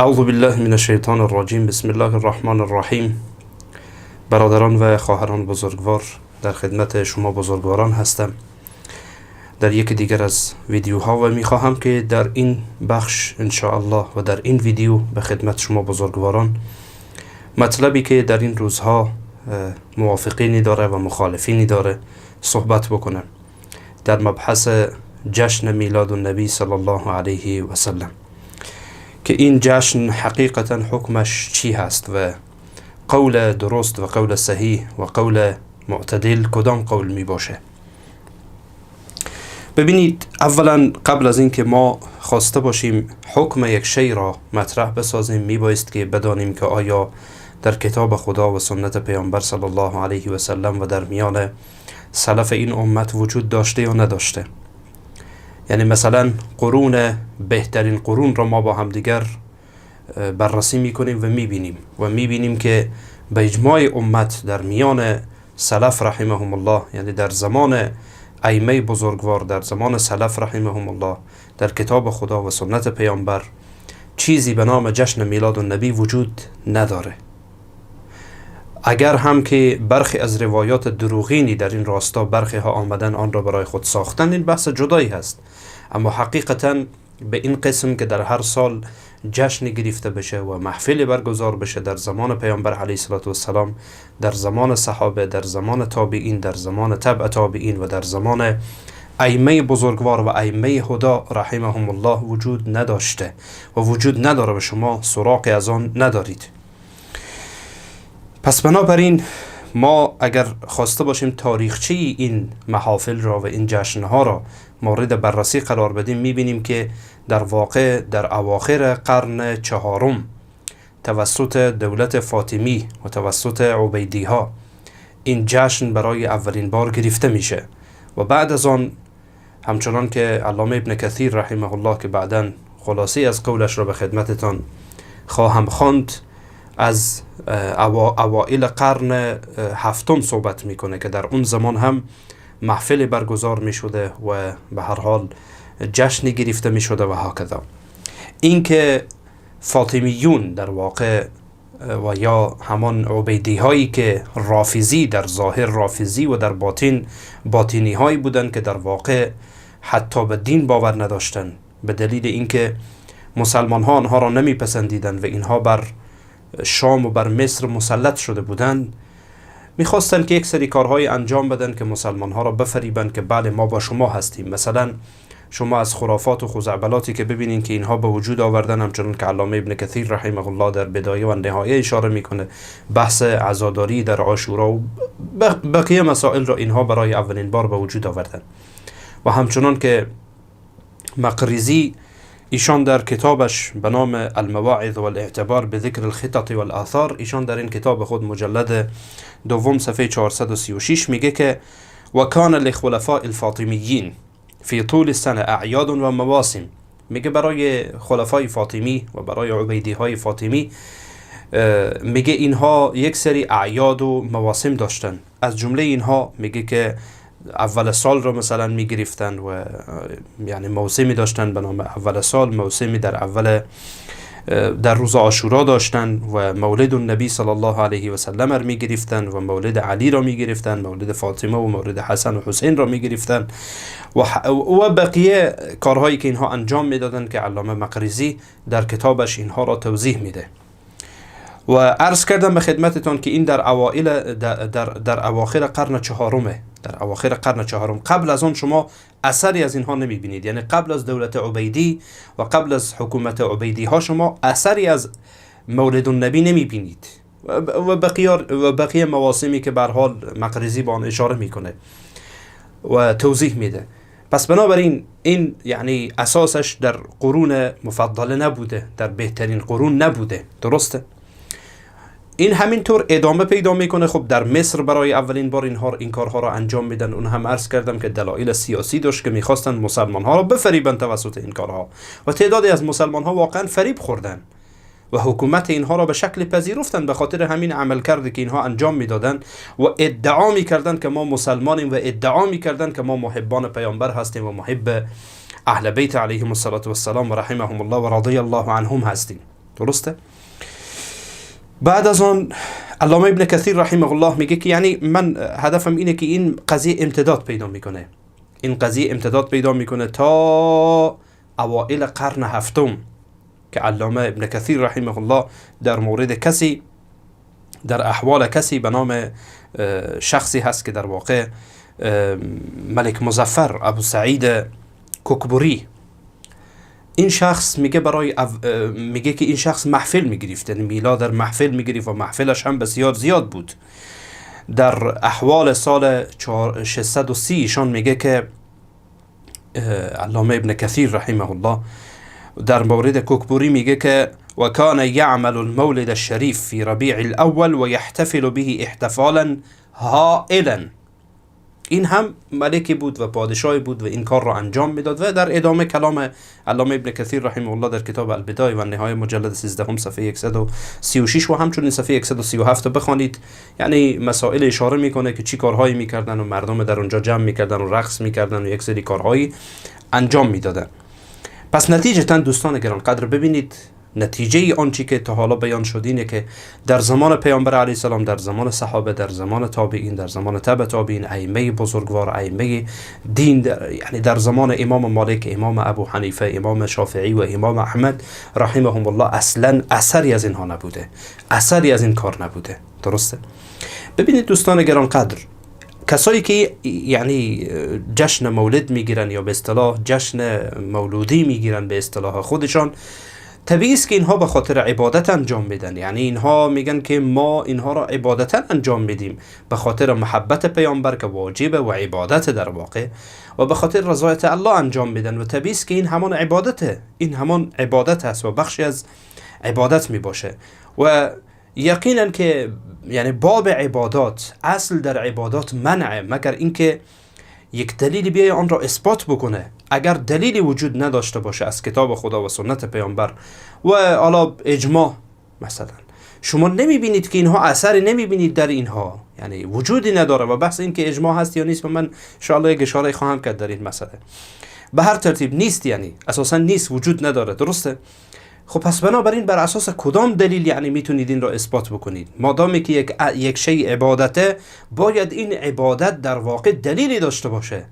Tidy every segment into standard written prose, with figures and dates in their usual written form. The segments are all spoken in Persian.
اعوذ بالله من الشیطان الرجیم. بسم الله الرحمن الرحیم. برادران و خواهران بزرگوار، در خدمت شما بزرگواران هستم در یکی دیگر از ویدیوها و میخواهم که در این بخش انشاءالله و در این ویدیو به خدمت شما بزرگواران مطلبی که در این روزها موافقینی داره و مخالفینی داره صحبت بکنم در مبحث جشن میلاد النبی صلی الله علیه و سلم، که این جشن حقیقتا حکمش چی هست و قول درست و قول صحیح و قول معتدل کدام قول می باشه. ببینید، اولا قبل از اینکه ما خواسته باشیم حکم یک شی را مطرح بسازیم می بایست که بدانیم که آیا در کتاب خدا و سنت پیامبر صلی الله علیه و سلم و در میان سلف این امت وجود داشته یا نداشته. یعنی مثلا بهترین قرون را ما با هم دیگر بررسی میکنیم و میبینیم که به اجماع امت در میان سلف رحمهم الله، یعنی در زمان ائمه بزرگوار، در زمان سلف رحمهم الله، در کتاب خدا و سنت پیامبر چیزی به نام جشن میلاد النبی وجود نداره. اگر هم که برخی از روایات دروغینی در این راستا برخی ها آمدن آن را برای خود ساختن، این بحث جدایی هست. اما حقیقتا به این قسم که در هر سال جشن گرفته بشه و محفل برگزار بشه در زمان پیامبر علیه السلام، در زمان صحابه، در زمان تابعین، در زمان تبع تابعین و در زمان ائمه بزرگوار و ائمه هدا رحمهم الله وجود نداشته و وجود نداره و شما سراغی از آن ندارید. پس بنابراین ما اگر خواسته باشیم تاریخچه این محافل را و این جشنها را مورد بررسی قرار بدیم، میبینیم که در واقع در اواخر قرن چهارم توسط دولت فاطمی و توسط عبیدی ها این جشن برای اولین بار گرفته میشه و بعد از آن همچنان که علامه ابن کثیر رحمه الله که بعداً خلاصه از قولش را به خدمتتان خواهم خواند، از اوائل قرن هفتم صحبت میکنه که در اون زمان هم محفل برگزار میشده و به هر حال جشن گرفته میشده و هکذا. این که فاطمیون در واقع و یا همان عبیدی هایی که رافضی، در ظاهر رافضی و در باطن باطنی هایی بودن که در واقع حتی به دین باور نداشتن، به دلیل اینکه مسلمان ها آنها را نمیپسندیدن و اینها بر شام و بر مصر مسلط شده بودند، میخواستن که یک سری کارهای انجام بدن که مسلمان ها را بفریبند که بله ما با شما هستیم. مثلا شما از خرافات و خزعبلاتی که ببینین که اینها به وجود آوردن، همچنان که علامه ابن کثیر رحمه الله در بدایه و نهایه اشاره میکنه، بحث عزاداری در عاشورا و بقیه مسائل را اینها برای اولین بار به وجود آوردن. و همچنان که مقریزی ایشان در کتابش به نام المواعظ والاعتبار بذکر الخطط والآثار، ایشان در این کتاب خود مجلد دوم صفحه 436 میگه که وکان لخلفاء الفاطمیین فی طول السنه اعیاد و مواسم. میگه برای خلفای فاطمی و برای عبیدی های فاطمی میگه اینها یک سری اعیاد و مواسم داشتن. از جمله اینها میگه که اول سال رو مثلا میگرفتن و یعنی موسمی داشتن به نام اول سال، موسمی در روز عاشورا داشتن و مولد النبی صلی الله علیه و سلم را میگرفتن و مولد علی را میگرفتن، مولد فاطمه و مولد حسن و حسین را میگرفتن و بقیه کارهایی که اینها انجام میدادن که علامه مقریزی در کتابش اینها را توضیح میده. و عرض کردم به خدمتتان که این در اواخر قرن چهارمه، در اواخر قرن چهارم. قبل از آن شما اثری از اینها نمیبینید، یعنی قبل از دولت عبیدی و قبل از حکومت عبیدی ها شما اثری از مولد النبی نمیبینید و بقیه مواسمی که به هر حال مقریزی با آن اشاره میکنه و توضیح میده. پس بنابراین این یعنی اساسش در قرون مفضله نبوده، در بهترین قرون نبوده، درسته؟ این همینطور ادامه پیدا میکنه. خب در مصر برای اولین بار این کارها را انجام میدن. اون هم عرض کردم که دلایل سیاسی داشت که میخواستن مسلمان ها را بفریبن توسط این کارها و تعدادی از مسلمان ها واقعا فریب خوردن و حکومت اینها را به شکل پذیرفتن به خاطر همین عمل کرده که اینها انجام میدادن و ادعا میکردن که ما مسلمانیم و ادعا میکردن که ما محبان پیامبر هستیم و محب اهل بیت علیهم السلام و رحمهم الله و رضی الله عنهم هستیم. درسته؟ بعد از آن علامه ابن کثیر رحمه الله میگه که یعنی من هدفم اینه که این قضیه امتداد پیدا میکنه، این قضیه امتداد پیدا میکنه تا اوائل قرن هفتم که علامه ابن کثیر رحمه الله در مورد کسی، در احوال کسی به نام شخصی هست که در واقع ملک مظفر ابو سعید کوکبوری، این شخص میگه میگه که این شخص محفل میگرفت، یعنی میلاد در محفل میگرفت و محفلش هم بسیار زیاد بود. در احوال سال 630 ایشان میگه که علامه ابن کثیر رحمه الله در مورد کوکبوری میگه که و کان یعمل المولد الشریف فی ربیع الاول و یحتفل به احتفالا هائلا. این هم ملکی بود و پادشاهی بود و این کار را انجام میداد. و در ادامه کلام علامه ابن کثیر رحمه الله در کتاب البدایه و النهایه مجلد 13 صفحه 136 و همچنین صفحه 137 بخوانید، یعنی مسائل اشاره میکنه که چی کارهایی میکردن و مردم در اونجا جمع میکردن و رقص میکردن و یک سری کارهایی انجام میدادن. پس نتیجتا دوستان گرانقدر ببینید، نتیجه آنچه که تا حالا بیان شد اینه که در زمان پیامبر علیه السلام، در زمان صحابه، در زمان تابعین، در زمان تبع تابعین، ائمه بزرگوار، ائمه دین، یعنی در زمان امام مالک، امام ابو حنیفه، امام شافعی و امام احمد رحمهم الله اصلا اثری از اینها نبوده، اثری از این کار نبوده. درسته؟ ببینید دوستان گرانقدر، کسایی که یعنی جشن مولد میگیرن یا به اصطلاح جشن مولودی میگیرن به اصطلاح خودشان، طبیعی است که اینها به خاطر عبادت انجام میدن، یعنی اینها میگن که ما اینها را عبادتا انجام میدیم، به خاطر محبت پیامبر که واجبه و عبادت در واقع، و به خاطر رضایت الله انجام میدن و طبیعی است که این همان عبادته، این همان عبادت هست و بخشی از عبادت میباشه. و یقینا که یعنی باب عبادات، اصل در عبادات منعه مگر اینکه یک دلیلی بیای آن را اثبات بکنه. اگر دلیلی وجود نداشته باشه از کتاب خدا و سنت پیامبر و حالا اجماع، مثلا شما نمیبینید که اینها اثری نمیبینید در اینها، یعنی وجودی نداره. و بحث این که اجماع هست یا نیست، و من ان شاء الله یک اشاره خواهم کرد در این مسئله، به هر ترتیب نیست، یعنی اساسا نیست، وجود نداره. درسته؟ خب پس بنابراین بر اساس کدام دلیل یعنی میتونید این را اثبات بکنید؟ مادامی که یک شی عبادته، باید این عبادت در واقع دلیلی داشته باشه.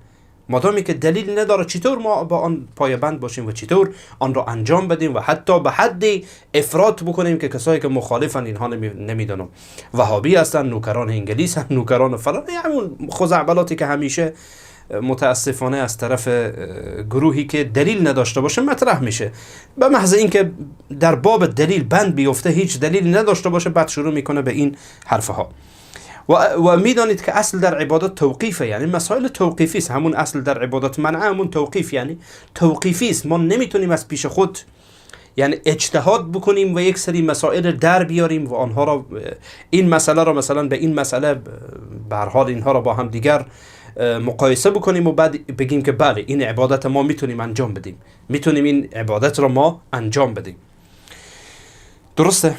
مادامی که دلیل نداره، چطور ما با آن پایبند باشیم و چطور آن را انجام بدیم و حتی به حدی افراط بکنیم که کسایی که مخالفن اینها نمیدونم وهابی هستن، نوکران انگلیس هستن، نوکران فلان، همون خزعبلاتی که همیشه متاسفانه از طرف گروهی که دلیل نداشته باشه مطرح میشه. به محض اینکه در باب دلیل بند بیفته، هیچ دلیل نداشته باشه، بعد شروع میکنه به این حرفها. و میدانید که اصل در عبادت توقیفه، یعنی مسائل توقیفی است. همون اصل در عبادت منع همون توقیف، یعنی توقیفی است. ما نمیتونیم از پیش خود یعنی اجتهاد بکنیم و یک سری مسائل در بیاریم و آنها را، این مسئله را مثلا به این مسئله، به هر حال اینها را با هم دیگر مقایسه بکنیم و بعد بگیم که بله این عبادت ما میتونیم انجام بدیم، میتونیم این عبادت را ما انجام بدیم. درسته؟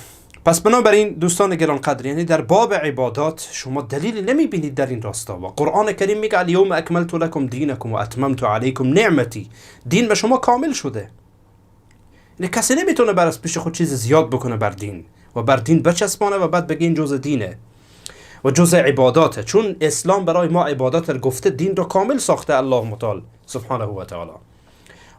پس بنابراین دوستان گرانقدر، یعنی در باب عبادات شما دلیلی نمیبینید در این راستا. و قرآن کریم میگه الیوم اکملت لکم دینکم و اتممت علیکم نعمتی، دین به شما کامل شده. یعنی کسی نمیتونه بر از پیش خود چیز زیاد بکنه بر دین و بر دین بچسبانه و بعد بگه این جزء دینه و جزء عباداته، چون اسلام برای ما عبادات را گفته، دین را کامل ساخته الله متعال سبحانه و تعالی.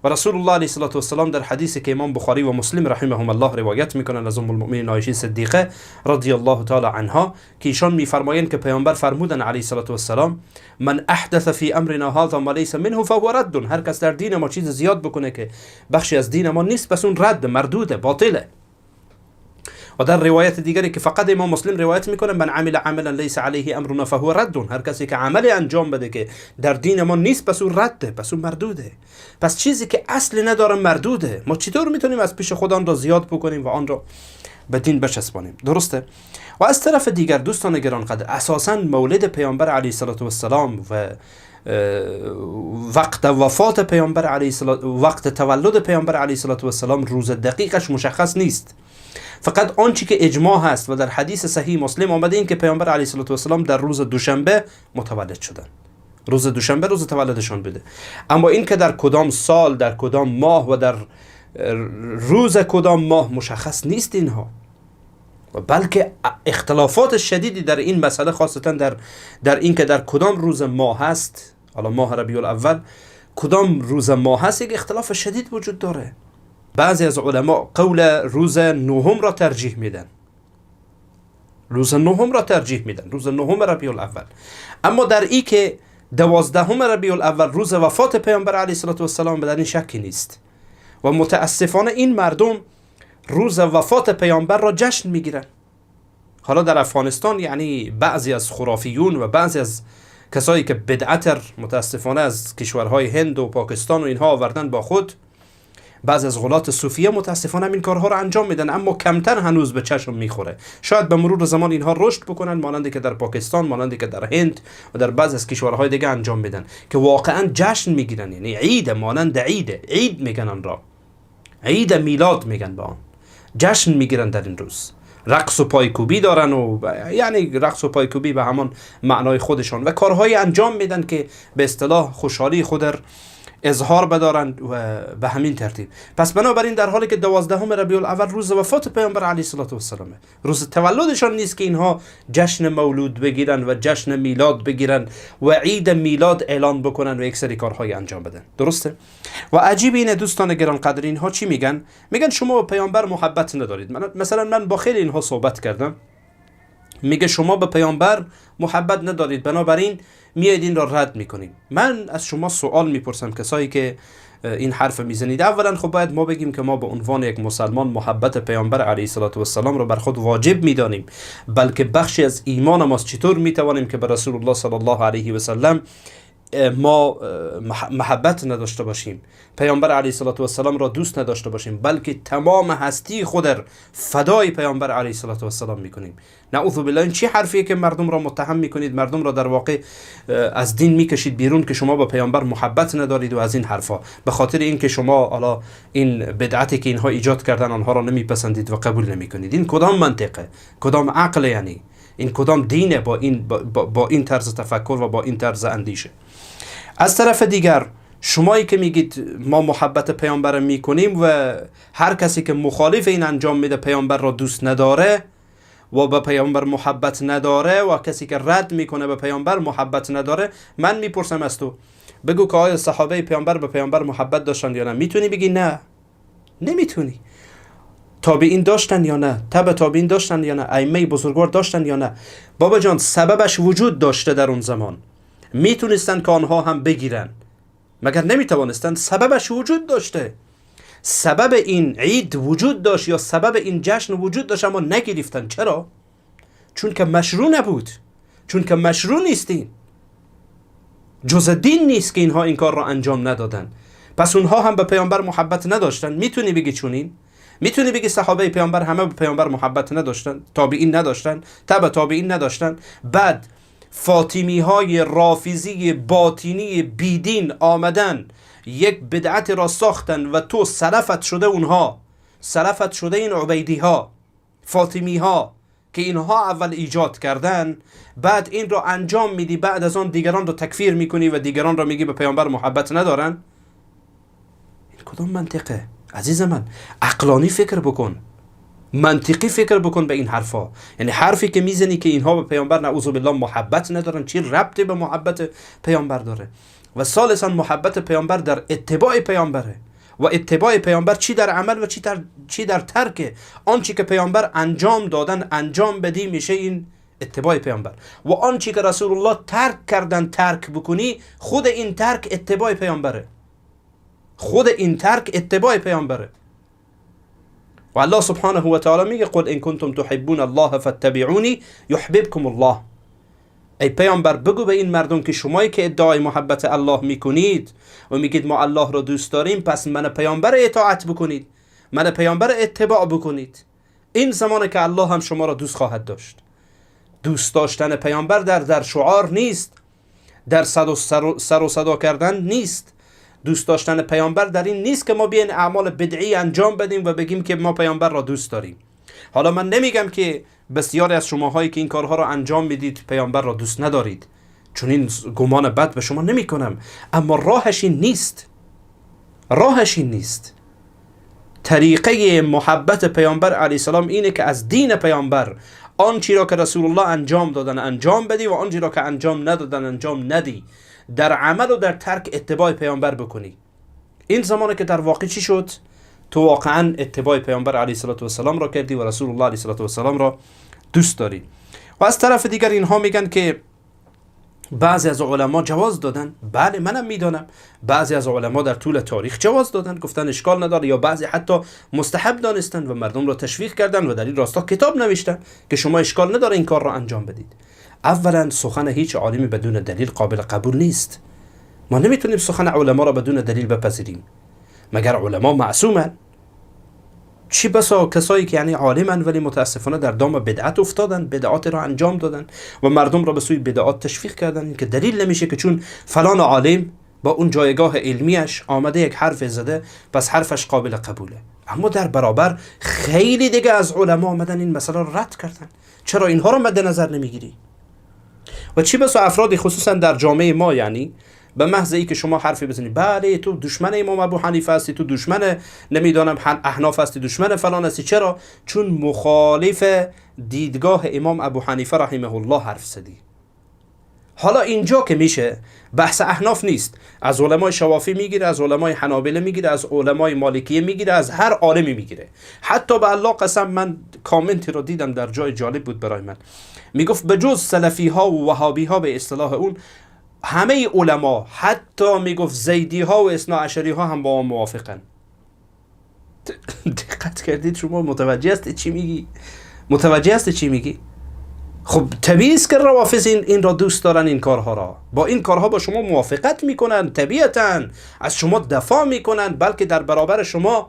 و رسول الله علیه السلام در حدیثی که امام بخاری و مسلم رحمهم الله روایت میکنن از ام المؤمنین عایشه صدیقه رضی الله تعالی عنها، که ایشان میفرمایند که پیامبر فرمودن علیه السلام من احدث فی امرنا هذا ما لیس منه فهو رد، هر کس در دین ما چیز زیاد بکنه که بخشی از دین ما نیست، پس اون رد، مردوده، باطله. و در روایت دیگری که فقط امام مسلم روایت میکنه من عمل عملا لیس علیه امرنا فهو رد، هر کسی که عملی انجام بده که در دین ما نیست، پس اون رده، پس اون مردوده. پس چیزی که اصل نداره مردوده. ما چطور میتونیم از پیش خود آن را زیاد بکنیم و آن را به دین بچسبانیم؟ درسته؟ و از طرف دیگر دوستان گرانقدر، اساسا مولد پیامبر علیه السلام و وقت وفات پیامبر علیه السلام، وقت تولد پیامبر علیه السلام روز دقیقش مشخص نیست. فقط آنچه که اجماع هست و در حدیث صحیح مسلم آمده این که پیامبر علیه السلام در روز دوشنبه متولد شدن، روز دوشنبه روز تولدشان بوده. اما این که در کدام سال، در کدام ماه و در روز کدام ماه مشخص نیست اینها، بلکه اختلافات شدیدی در این مسئله، خاصتا در این که در کدام روز ماه هست، حالا ماه ربیع الاول کدام روز ماه هست، یک اختلاف شدید وجود داره. بعضی از علما قول روز نهم را ترجیح میدن، روز نهم ربیع الاول. اما در این که 12 ربیع الاول روز وفات پیامبر علیه السلام در این شکی نیست و متاسفانه این مردم روز وفات پیامبر را جشن میگیرن. حالا در افغانستان یعنی بعضی از خرافیون و بعضی از کسایی که بدعت متاسفانه از کشورهای هند و پاکستان و اینها آوردن با خود، بعضی از غلات صوفیه متاسفانه این کارها رو انجام میدن، اما کمتر هنوز به چشم میخوره. شاید به مرور زمان اینها رشد بکنن، مانندی که در پاکستان، مانندی که در هند و در بعضی از کشورهای دیگه انجام میدن، که واقعا جشن میگیرن. یعنی عید، مانند عید میگن آن را، عید میلاد میگن به آن، جشن میگیرن در این روز، رقص و پایکوبی دارن و یعنی رقص و پایکوبی به همان معنای خودشان، و کارهای انجام میدن که به اصطلاح خوشحالی خود اظهار بدارند و به همین ترتیب. پس بنابراین در حالی که 12 ربیع الاول روز وفات پیامبر علیه السلام، روز تولدشان نیست که اینها جشن مولود بگیرن و جشن میلاد بگیرن و عید میلاد اعلان بکنن و یک سری کارهای انجام بدن. درسته؟ و عجیب اینه دوستان گرانقدر، اینها چی میگن؟ میگن شما به پیامبر محبت ندارید. مثلا من با خیلی اینها صحبت کردم، میگه شما به پیامبر محبت ندارید، بنابراین میاید این را رد میکنیم. من از شما سوال میپرسم، کسایی که این حرف میزنید، اولا خب باید ما بگیم که ما به عنوان یک مسلمان محبت پیامبر علیه السلام رو بر خود واجب میدانیم، بلکه بخشی از ایمان ماست. چطور میتوانیم که به رسول الله صلی الله علیه و سلم ما محبت نداشته باشیم، پیامبر علیه السلام را دوست نداشته باشیم، بلکه تمام هستی خود را فدای پیامبر علیه السلام میکنیم؟ نعوذ بالله. این چی حرفیه که مردم را متهم میکنید، مردم را در واقع از دین میکشید بیرون که شما با پیامبر محبت ندارید و از این حرفا، به خاطر اینکه شما حالا این بدعتی که اینها ایجاد کردن آنها را نمیپسندید و قبول نمیکنید. این کدام منطقه، کدام عقل؟ یعنی این کدام دینه با این طرز تفکر و با این طرز اندیشه؟ از طرف دیگر شمایی که میگید ما محبت پیامبر میکنیم و هر کسی که مخالف این انجام میده پیامبر را دوست نداره و به پیامبر محبت نداره، و کسی که رد میکنه به پیامبر محبت نداره، من میپرسم از تو، بگو که آیا صحابه پیامبر به پیامبر محبت داشتن یا نه؟ میتونی بگی نه؟ نمیتونی. تابعین داشتن یا نه؟ تبع تابعین داشتن یا نه؟ ائمه بزرگوار داشتن یا نه؟ بابا جان، سببش وجود داشته در اون زمان، میتونستن که آنها هم بگیرن، مگر نمیتوانستن؟ سببش وجود داشته، سبب این عید وجود داشت یا سبب این جشن وجود داشت، اما نگرفتن. چرا؟ چون که مشروع نبود، چون که مشروع نیستین، جز دین نیست که اینها این کار را انجام ندادن. پس اونها هم به پیامبر محبت نداشتن. میتونی بگی چونین؟ میتونی بگی صحابه پیامبر همه به پیامبر محبت نداشتن، تابعین نداشتن، تبع تابعین نداشتن؟ بعد فاطمی های رافضی باطینی بیدین آمدن یک بدعت را ساختن و تو سلفت شده اونها، سلفت شده این عبیدی ها، فاطمی ها که اینها اول ایجاد کردن، بعد این را انجام میدی، بعد از آن دیگران را تکفیر میکنی و دیگران را میگی به پیامبر محبت ندارن. این کدام منطقه؟ عزیز من، عقلانی فکر بکن، منطقی فکر بکن به این حرفا. یعنی حرفی که میزنی که اینها به پیامبر نعوذ بالله محبت ندارن، چی ربطی به محبت پیامبر داره؟ و ثالثا محبت پیامبر در اتباع پیامبره، و اتباع پیامبر چی در عمل و چی در ترک آنچه که پیامبر انجام دادن انجام بدی، میشه این اتباع پیامبر. و آنچه که رسول الله ترک کردن ترک بکنی، خود این ترک اتباع پیامبره، خود این ترک اتباع پیامبره. و الله سبحانه و تعالی میگه قل ان کنتم تحبون الله فاتبعونی یحببکم الله. ای پیامبر بگو به این مردم که شمایی که ادعای محبت الله میکنید و میگید ما الله را دوست داریم، پس من پیامبر اطاعت بکنید، من پیامبر اتباع بکنید. این زمانه که الله هم شما را دوست خواهد داشت. دوست داشتن پیامبر در شعار نیست، در سر و صدا کردن نیست. دوست داشتن پیامبر در این نیست که ما بیاین اعمال بدعی انجام بدیم و بگیم که ما پیامبر را دوست داریم. حالا من نمیگم که بسیاری از شماهایی که این کارها را انجام میدید پیامبر را دوست ندارید، چون این گمان بد به شما نمی کنم، اما راهش این نیست، راهش این نیست. طریقه محبت پیامبر علیه السلام اینه که از دین پیامبر آنچی را که رسول الله انجام دادن انجام بدی و آنچی را که انجام ندادن انجام ندی. در عمل و در ترک اتباع پیامبر بکنی. این زمانه که در واقع چی شد؟ تو واقعا اتباع پیامبر علیه السلام را کردی و رسول الله علیه السلام را دوست داری. و از طرف دیگر اینها میگن که بعضی از علما جواز دادن. بله منم میدانم بعضی از علما در طول تاریخ جواز دادن، گفتن اشکال نداره، یا بعضی حتی مستحب دانستن و مردم را تشویق کردن و در این راستا کتاب نوشتن که شما اشکال نداره این کار را انجام بدید. اولا سخن هیچ عالمی بدون دلیل قابل قبول نیست. ما نمیتونیم سخن علما را بدون دلیل بپذیریم. مگر علما معصومن؟ چی بسا کسایی که یعنی عالمن ولی متاسفانه در دام بدعت افتادن، بدعات را انجام دادن و مردم را به سوی بدعات تشویق کردن. این که دلیل نمیشه که چون فلان عالم با اون جایگاه علمیش آمده یک حرف زده پس حرفش قابل قبوله. اما در برابر خیلی دیگه از علما آمدن این مسئله را رد کردن. چرا اینها را مد نظر نمیگیری؟ و چی بسا افرادی خصوصا در جامعه ما یعنی به محض ای که شما حرفی بزنی بله تو دشمن امام ابو حنیفه هستی، تو دشمن نمیدانم احناف هستی، دشمن فلان هستی. چرا؟ چون مخالف دیدگاه امام ابو حنیفه رحمه الله حرف زدی. حالا اینجا که میشه بحث احناف نیست، از علمای شوافی میگیره، از علمای حنابله میگیره، از علمای مالکیه میگیره، از هر عالمی میگیره. حتی به الله قسم من کامنتی رو دیدم در جای جالب بود برای من، میگفت به جز سلفی ها و وهابی ها به اصطلاح اون همه علما حتی میگفت زیدی ها و اثنا عشری ها هم با ما موافقن. دقت کردید شما؟ متوجه هستید چی میگی؟ متوجه هستید چی میگی؟ خب طبیعی است که روافض این را دوست دارن، این کارها را با این کارها با شما موافقت میکنن، طبیعتا از شما دفاع میکنن، بلکه در برابر شما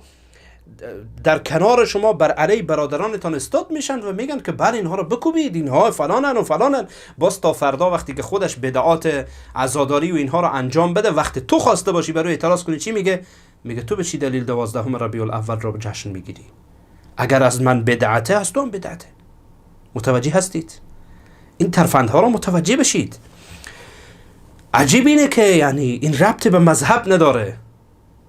در کنار شما بر علیه برادرانتان استاد میشن و میگن که بله اینها رو بکوبید، اینها فلانن و فلانن. باز تا فردا وقتی که خودش بدعات عزاداری و اینها رو انجام بده، وقتی تو خواسته باشی برای اعتراض کنی چی میگه؟ میگه تو به چی دلیل 12 ربیع الاول رو جشن میگیری؟ اگر از من بدعته از تو هم بدعته. متوجه هستید؟ این ترفندها رو متوجه بشید. عجیب اینه که یعنی این ربط به مذهب نداره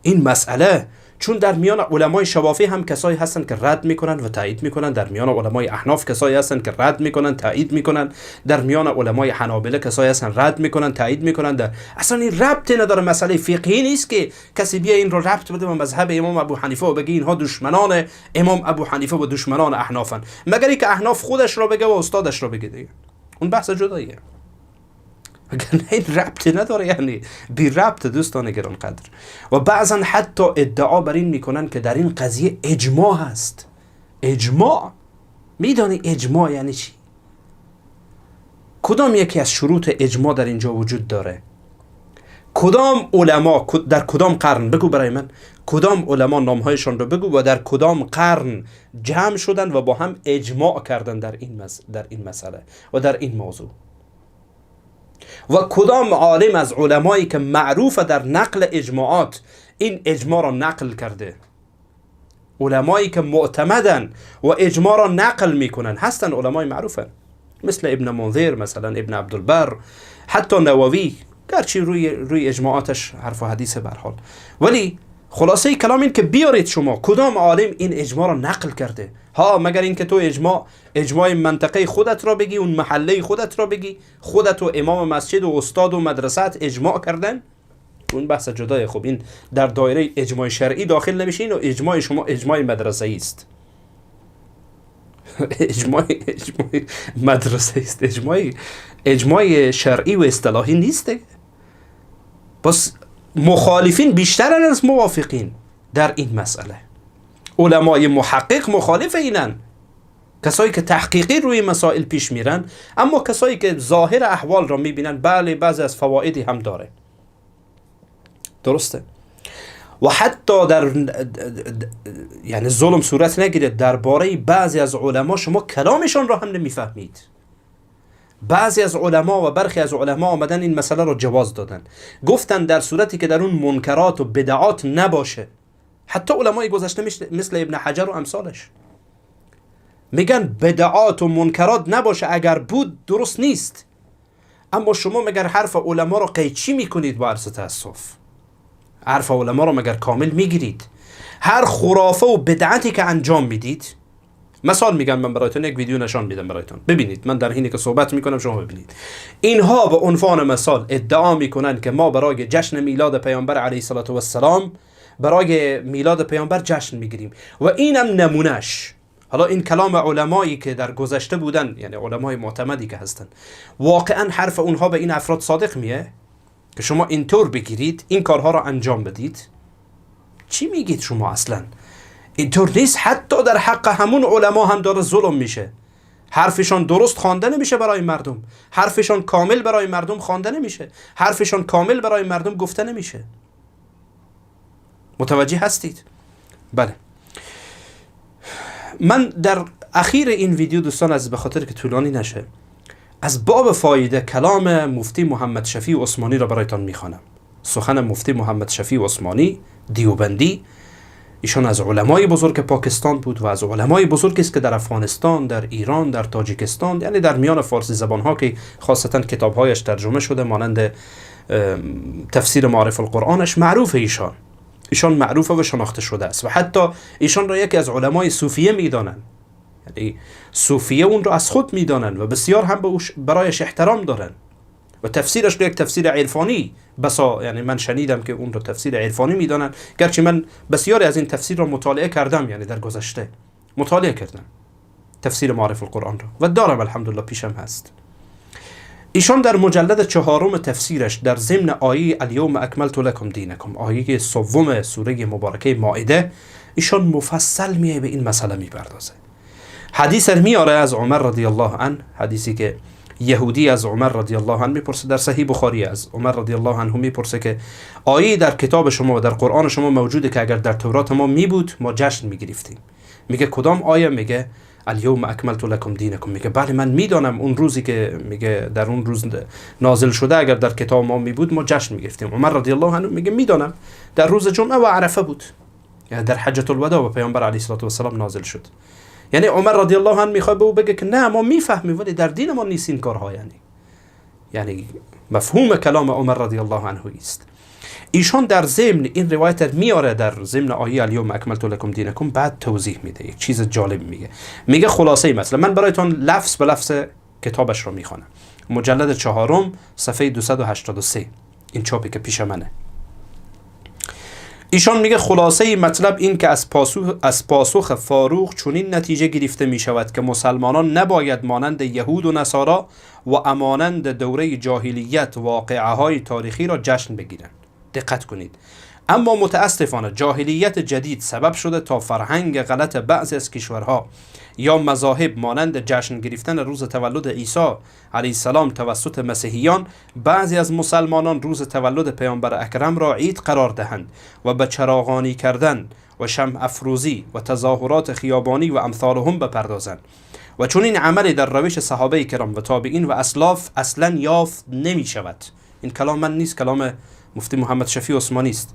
این مسئله، چون در میان علمای شوافی هم کسایی هستن که رد میکنن و تایید میکنن، در میان علمای احناف کسایی هستن که رد میکنن تایید میکنن، در میان علمای حنابله کسایی هستن رد میکنن تایید میکنن. در اصلا این ربطی نداره، مسئله فقهی نیست که کسی بیا این رو ربط بده به مذهب امام ابو حنیفه و بگه اینها دشمنان امام ابو حنیفه و دشمنان احنافن، مگر اینکه احناف خودش رو بگه و استادش رو بگه دیگه. اون بحث جداییه. اگر این ربطی نداره، یعنی بی ربط دوستان گرانقدر. و بعضا حتی ادعا بر این میکنن که در این قضیه اجماع هست. اجماع، میدانی اجماع یعنی چی؟ کدام یکی از شروط اجماع در اینجا وجود داره؟ کدام علما در کدام قرن، بگو برای من کدام علما نامهایشان رو بگو و در کدام قرن جمع شدن و با هم اجماع کردن در این مسئله و در این موضوع. و کدام عالم از علمایی که معروف در نقل اجماعات این اجماع را نقل کرده؟ علمایی که معتمدن و اجماع را نقل میکنن هستن علمای معروفن، مثل ابن منذر، مثلا ابن عبدالبر، حتی نووی، گرچه روی اجماعاتش حرف و حدیث به هر حال. ولی خلاصه کلام این که بیارید شما کدام عالم این اجماع را نقل کرده. ها مگر این که تو اجماع منطقه خودت را بگی، اون محله خودت را بگی، خودت و امام مسجد و استاد و مدرسه اجماع کردن، اون بحث جدای. خب این در دایره اجماع شرعی داخل نمیشین و اجماع شما اجماع مدرسه است. اجماع مدرسه است، اجماع شرعی و اصطلاحی نیست. بس مخالفین بیشترن از موافقین در این مسئله. علمای محقق مخالف اینن، کسایی که تحقیقی روی مسائل پیش میرن، اما کسایی که ظاهر احوال را میبینن بله بعضی از فوایدی هم داره. درسته؟ و حتی در یعنی ظلم صورت نگیره، درباره بعضی از علما شما کلامشان را هم نمیفهمید. بعضی از علما و برخی از علما آمدن این مسئله را جواز دادن، گفتن در صورتی که در اون منکرات و بدعات نباشه. حتی علمای گذشته مثل ابن حجر و امثالش میگن بدعات و منکرات نباشه، اگر بود درست نیست. اما شما مگر حرف علما رو قیچی میکنید؟ با عرض تاسف حرف علما رو مگر کامل میگیرید؟ هر خرافه و بدعتی که انجام میدید، مثال میگم من برایتون یک ویدیو نشان میدم برایتون ببینید، من در حینی که صحبت میکنم شما ببینید. اینها به عنوان مثال ادعا میکنن که ما برای جشن میلاد پیامبر علیه السلام برای میلاد پیامبر جشن میگیریم و اینم نمونهش. حالا این کلام علمایی که در گذشته بودن، یعنی علمای معتمدی که هستن، واقعا حرف اونها به این افراد صادق میه که شما اینطور بگیرید این کارها را انجام بدید؟ چی میگید شما اصلا؟ اینطور نیست. حتی در حق همون علما هم داره ظلم میشه. حرفشان درست خوانده نمیشه برای مردم، حرفشان کامل برای مردم خوانده نمیشه، حرفشان کامل برای مردم گفته نمیشه. متوجه هستید؟ بله. من در اخیر این ویدیو دوستان، از به خاطر که طولانی نشه، از باب فایده کلام مفتی محمد شفیع عثمانی را برایتان میخوانم. سخن مفتی محمد شفیع عثمانی دیوبندی، ایشان از علمای بزرگ پاکستان بود و از علمای بزرگی است که در افغانستان، در ایران، در تاجیکستان، یعنی در میان فارسی زبانها که خاصتا کتابهایش ترجمه شده مانند تفسیر معارف القرآنش معروف، ایشان معروفه و شناخته شده است و حتی ایشان را یکی از علمای صوفیه میدانند. یعنی صوفیه اون را از خود میدانند و بسیار هم برایش احترام دارن و تفسیرش رو یک تفسیر عرفانی یعنی من شنیدم که اون رو تفسیر عرفانی میدانن، گرچه من بسیاری از این تفسیر رو مطالعه کردم، یعنی در گذشته مطالعه کردم تفسیر معارف القرآن رو و دارم الحمدلله پیشم هست. ایشان در مجلد 4 تفسیرش در ضمن آیه الیوم اکملت لکم دینکم، آیه 3 سوره مبارکه مائده، ایشان مفصل میای به این مسئله میپردازه. حدیث میاره از عمر رضی الله عنه، حدیثی که یهودی از عمر رضی الله عنه میپرسه، در صحیح بخاری از عمر رضی الله عنه میپرسه که آیه در کتاب شما و در قرآن شما موجوده که اگر در تورات ما میبود ما جشن میگرفتیم. میگه کدام آیه؟ میگه الیوم اکملت لکم دینکم. میگه بله من میدانم اون روزی که میگه در اون روز نازل شده اگر در کتاب ما میبود ما جشن میگرفتیم. عمر رضی الله عنه میگه میدانم در روز جمعه و عرفه بود، یعنی در حجة الوداع و پیامبر علیه السلام نازل شد. یعنی عمر رضی الله عنه میخواد به او بگه که نه ما میفهمیم ولی در دین ما نیست این کارها. یعنی مفهوم کلام عمر رضی الله عنه است. ایشان در ضمن این روایت میاره در ضمن آیه الیوم اکملت لکم دینکم، بعد توضیح میده، یک چیز جالب میگه خلاصه مثلا من برایتون لفظ به لفظ کتابش رو میخوانم. مجلد 4 صفحه 283 این چاپی که پیش منه. ایشان میگه خلاصه مطلب این که از پاسخ فاروق چنین نتیجه گرفته می شود که مسلمانان نباید مانند یهود و نصارا و امانند دوره جاهلیت واقعه های تاریخی را جشن بگیرند. دقت کنید. اما متاسفانه جاهلیت جدید سبب شده تا فرهنگ غلط بعضی از کشورها یا مذاهب مانند جشن گرفتن روز تولد عیسی علیه السلام توسط مسیحیان، بعضی از مسلمانان روز تولد پیامبر اکرم را عید قرار دهند و به چراغانی کردن و شمع افروزی و تظاهرات خیابانی و امثالهم بپردازند و چون این عمل در روش صحابه کرام و تابعین و اسلاف اصلا یافت نمی شود. این کلام من نیست، کلام مفتی محمد شفیع عثمانی است.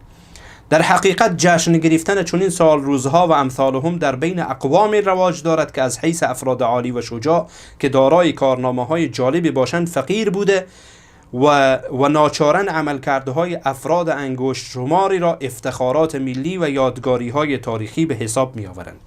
در حقیقت جشن گرفتن چنین سال روزها و امثالهم در بین اقوام رواج دارد که از حیث افراد عالی و شجاع که دارای کارنامه‌های جالبی باشند فقیر بوده و ناچارن عملکردهای افراد انگشت شماری را افتخارات ملی و یادگاری‌های تاریخی به حساب می‌آورند.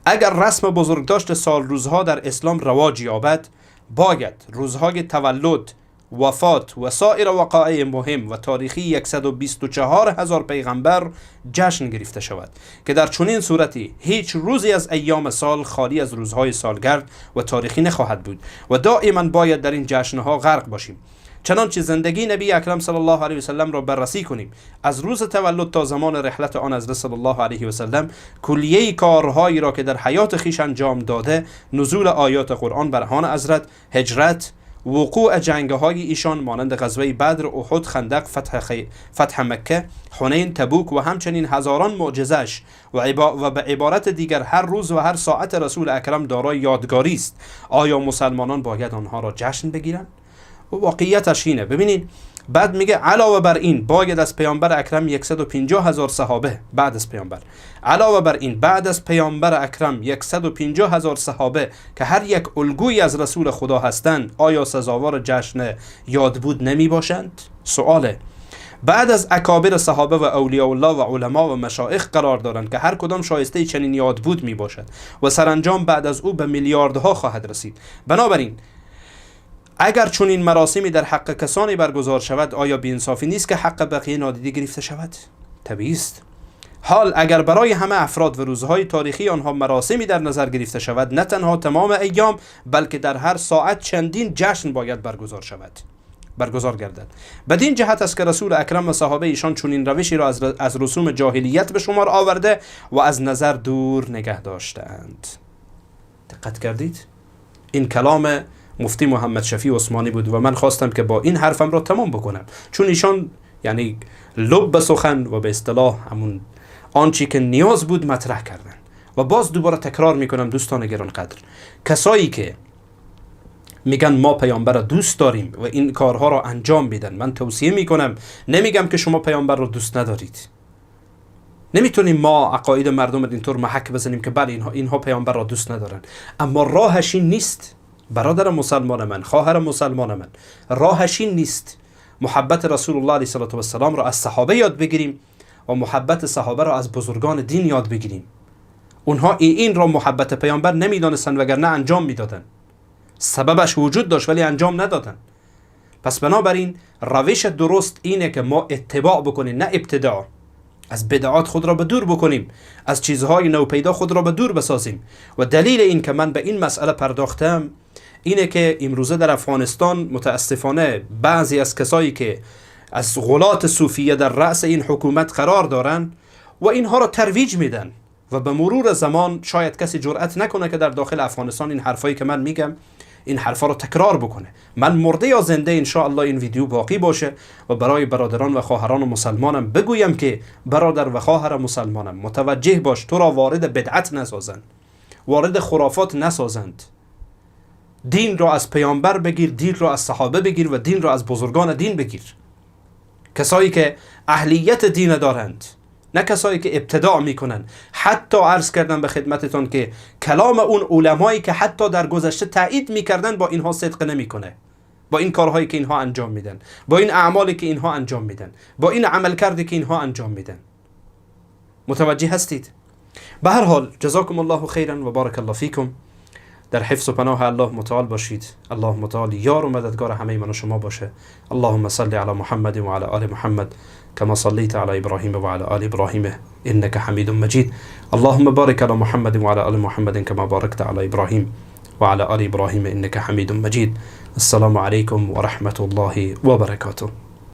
اگر رسم بزرگداشت سال روزها در اسلام رواج یابد، باید روزهای تولد، وفات و سایر وقایع مهم و تاریخی 124,000 پیغمبر جشن گرفته شود که در چنین صورتی هیچ روزی از ایام سال خالی از روزهای سالگرد و تاریخی نخواهد بود و دائما باید در این جشنها غرق باشیم. چنانچه زندگی نبی اکرم صلی الله علیه و سلم را بررسی کنیم، از روز تولد تا زمان رحلت آن حضرت صلی الله علیه و سلم کلیه کارهایی را که در حیات خیش انجام داده، نزول آیات قرآن بر آن حضرت، هجرت، وقوع جنگ‌های ایشان مانند غزوه بدر، احد، خندق، فتح مکه، حنین، تبوک و همچنین هزاران معجزش و به عبارت دیگر هر روز و هر ساعت رسول اکرم دارای یادگاری است. آیا مسلمانان باید آنها را جشن بگیرند؟ و واقعیتش اینه. ببینید بعد میگه علاوه بر این باید از پیامبر اکرم 150,000 صحابه بعد از پیامبر، علاوه بر این بعد از پیامبر اکرم 150,000 صحابه که هر یک الگویی از رسول خدا هستند، آیا سزاوار جشن یاد بود نمی باشند؟ سواله. بعد از اکابر صحابه و اولیاء الله و علما و مشایخ قرار دارند که هر کدام شایسته چنین یاد بود می باشد و سرانجام بعد از او به میلیاردها خواهد رسید. بنابراین اگر چون این مراسمی در حق کسانی برگزار شود، آیا بی‌انصافی نیست که حق بقیه نادیده گرفته شود؟ طبیعی است. حال اگر برای همه افراد و روزهای تاریخی آنها مراسمی در نظر گرفته شود، نه تنها تمام ایام بلکه در هر ساعت چندین جشن باید برگزار گردد. بدین جهت است که رسول اکرم و صحابه ایشان چنین روشی را از رسوم جاهلیت به شمار آورده و از نظر دور نگه داشتند. دقت کردید؟ این کلام مفتی محمد شفیع عثمانی بود و من خواستم که با این حرفم را تمام بکنم، چون ایشان یعنی لب سخن و به اصطلاح همون آنچه که نیاز بود مطرح کردن. و باز دوباره تکرار میکنم دوستان گرانقدر، کسایی که میگن ما پیامبر را دوست داریم و این کارها را انجام میدن، من توصیه میکنم، نمیگم که شما پیامبر را دوست ندارید. نمیتونیم ما عقاید مردم اینطور محک بزنیم که بله اینها پیامبر را دوست ندارن، اما راهش این نیست. برادر مسلمان من، خواهر مسلمان من، راهش این نیست. محبت رسول الله علیه السلام را از صحابه یاد بگیریم و محبت صحابه را از بزرگان دین یاد بگیریم. اونها این را محبت پیامبر نمیدانستن وگرنه انجام میدادن. سببش وجود داشت ولی انجام ندادن. پس بنابراین روش درست اینه که ما اتباع بکنیم، نه ابتداع. از بدعات خود را به دور بکنیم، از چیزهای نوپیدا خود را به دور بسازیم. و دلیل این که من به این مسئله پرداختم اینه که امروزه در افغانستان متاسفانه بعضی از کسایی که از غلات صوفیه در رأس این حکومت قرار دارن و اینها را ترویج میدن و به مرور زمان شاید کسی جرأت نکنه که در داخل افغانستان این حرفایی که من میگم این حرفا رو تکرار بکنه. من مرده یا زنده ان شاء الله این ویدیو باقی باشه و برای برادران و خواهران مسلمانم بگویم که برادر و خواهر مسلمانم متوجه باش، تو را وارد بدعت نسازند، وارد خرافات نسازند. دین را از پیامبر بگیر، دین را از صحابه بگیر و دین را از بزرگان دین بگیر، کسایی که اهلیت دین دارند، نه کسایی که ابتداع میکنن. حتی عرض کردم به خدمتتون که کلام اون علمایی که حتی در گذشته تایید میکردن با اینها صدق نمیکنه، با این کارهایی که اینها انجام میدن، با این اعمالی که اینها انجام میدن، با این عملکردی که اینها انجام میدن. متوجه هستید؟ به هر حال جزاکم الله خیرا و بارک الله فیکم. در حفظ و پناه الله متعال باشید. الله متعال یار و مددگار همه من و شما باشه. اللهم صل علی محمد و علی آل محمد كما صليت على إبراهيم وعلى آل إبراهيم إنك حميد مجيد. اللهم بارك على محمد وعلى آل محمد كما باركت على إبراهيم وعلى آل إبراهيم إنك حميد مجيد. السلام عليكم ورحمة الله وبركاته.